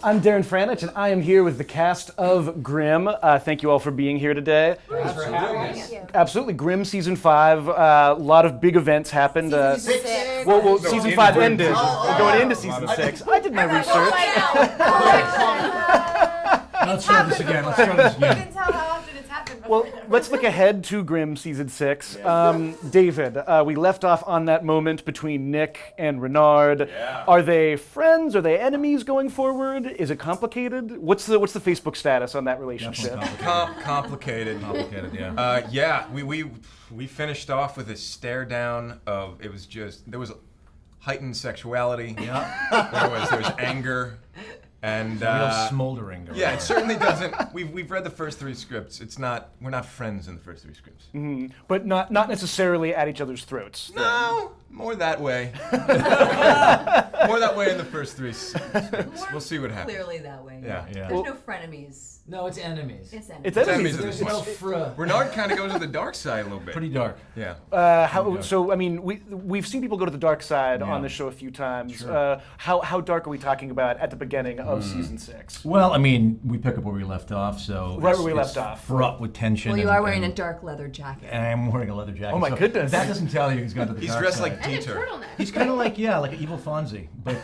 I'm Darren Franich, and I am here with the cast of Grimm. Thank you all for being here today. Thanks for having us. Absolutely. Grimm Season 5, a lot of big events happened. Well, Season 5 ended. We're going into Season 6. I did my research. Let's try this again. You can tell how often it's happened before. Well, let's look ahead to Grimm Season 6. David, we left off on that moment between Nick and Renard. Yeah. Are they friends? Are they enemies going forward? Is it complicated? What's the Facebook status on that relationship? Complicated. Complicated, yeah. Yeah, we finished off with a stare down of there was heightened sexuality. Yeah. There was anger. And Real smoldering. yeah, it certainly doesn't. We've read the first 3 scripts. We're not friends in the first 3 scripts. Mm-hmm. But not necessarily at each other's throats. No, more that way. More that way in the first 3 scripts. We'll see what happens. Clearly that way. Yeah. Yeah. There's no frenemies. No, it's enemies. It's enemies. It's enemies. Enemies There's of the no point. fr. Renard kind of goes to the dark side a little bit. Pretty dark. Yeah. So I mean, we've seen people go to the dark side Yeah. on the show a few times. Sure. How dark are we talking about at the beginning of Season 6? Well, I mean, we pick up where we left off, so Right where we it's left off. fraught with tension. Well, you and- are wearing a and- dark leather jacket. And I am wearing a leather jacket. Oh my so goodness. That doesn't tell you he's gone to the He's dark dressed side. like Dieter. He's kind of like like an evil Fonzie, but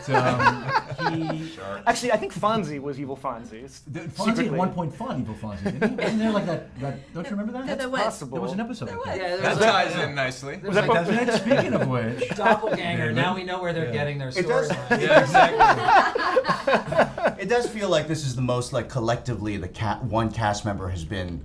he. Actually, I think Fonzie was evil Fonzie. Fonzie Secretly. at one point fought evil Fonzie, didn't he? Wasn't there like that? Don't you remember that? There was. Possible. There was an episode. like that. Yeah, That ties in nicely. Was that Doesn't it? Speaking of which, doppelganger. Now we know where they're getting their It does. storyline. Yeah, exactly. It does feel like this is the most like collectively one cast member has been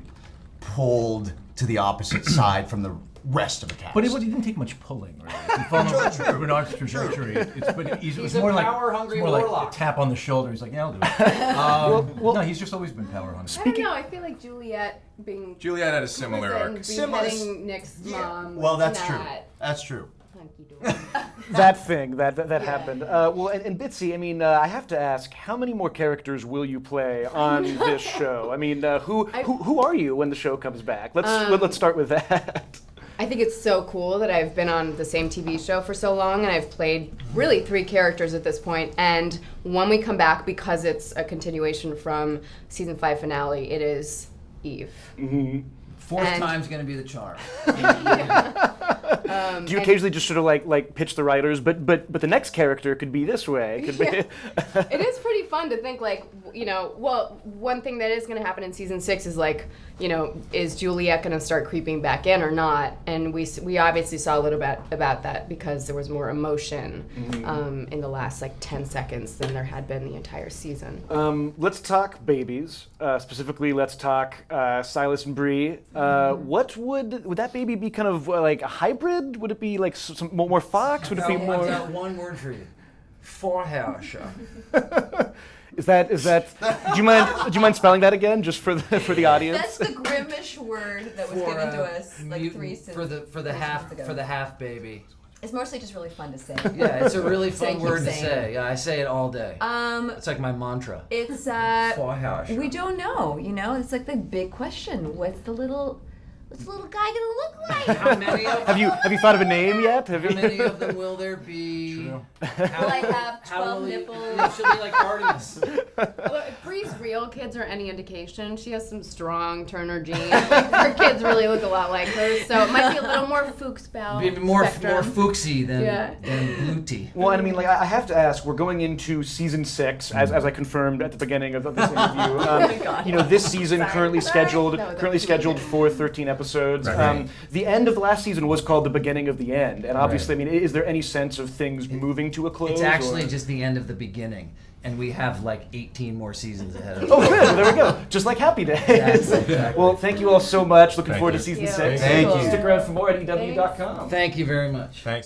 pulled to the opposite side from the rest of the cast. but it didn't take much pulling, really. If you follow Renard's trajectory, it's more like power-hungry it's more like warlock. a tap on the shoulder. He's like, yeah, I'll do it. No, he's just always been power hungry. I don't know. I feel like Juliet being Juliet had a similar arc. beheading Nick's mom. Well, that's was true. not That's true. hunky-dory. That thing that happened. Well, and Bitsy, I mean, I have to ask, how many more characters will you play on this show? I mean, who are you when the show comes back? Let's start with that. I think it's so cool that I've been on the same TV show for so long, and I've played really 3 characters at this point. And when we come back, because it's a continuation from season 5 finale, it is Eve. Fourth And- time's gonna be the charm. Do you occasionally just sort of like pitch the writers, but the next character could be this way? Could be. It is pretty fun to think well, one thing that is going to happen in season 6 is is Juliet going to start creeping back in or not? And we obviously saw a little bit about that because there was more emotion in the last 10 seconds than there had been the entire season. Let's talk babies. Specifically, let's talk Silas and Bree. What would that baby be? Kind of like a hybrid? Would it be like some more fox? Would it be I've more? got one word for you. Sasha. Is that? Do you mind spelling that again, just for the audience? That's the Grimmish word that was given to us 3 for the half baby. It's mostly just really fun to say. Yeah, it's a really So I fun keep word to saying say. Yeah, I say it all day. It's like my mantra. It's Sasha. we don't know. It's like the big question. What's the little guy gonna look like? How many of Have you thought of a name yet? How many of them will there be? True. Will I have How 12 will nipples? She'll be like Artemis. Well, if Bree's real kids are any indication, she has some strong Turner genes. Her kids really look a lot like her, so it might be a little more Fuchsbell Be more spectrum. Fuchsy than Yeah. Bluty. Well, and I mean, I have to ask. We're going into season 6, as I confirmed at the beginning of this interview. my God. This season currently scheduled No, that's for 13 episodes. Right. The end of the last season was called the beginning of the end, and obviously, I mean, is there any sense of things moving to a close? It's actually or? just the end of the beginning, and we have 18 more seasons ahead of us. Oh, good. Well, there we go. Just like Happy Days. Exactly. Well, thank you all so much. Looking Thank forward you. to season Thank 6. you. Thank you. Stick around for more at EW.com. Thank you very much. Thanks.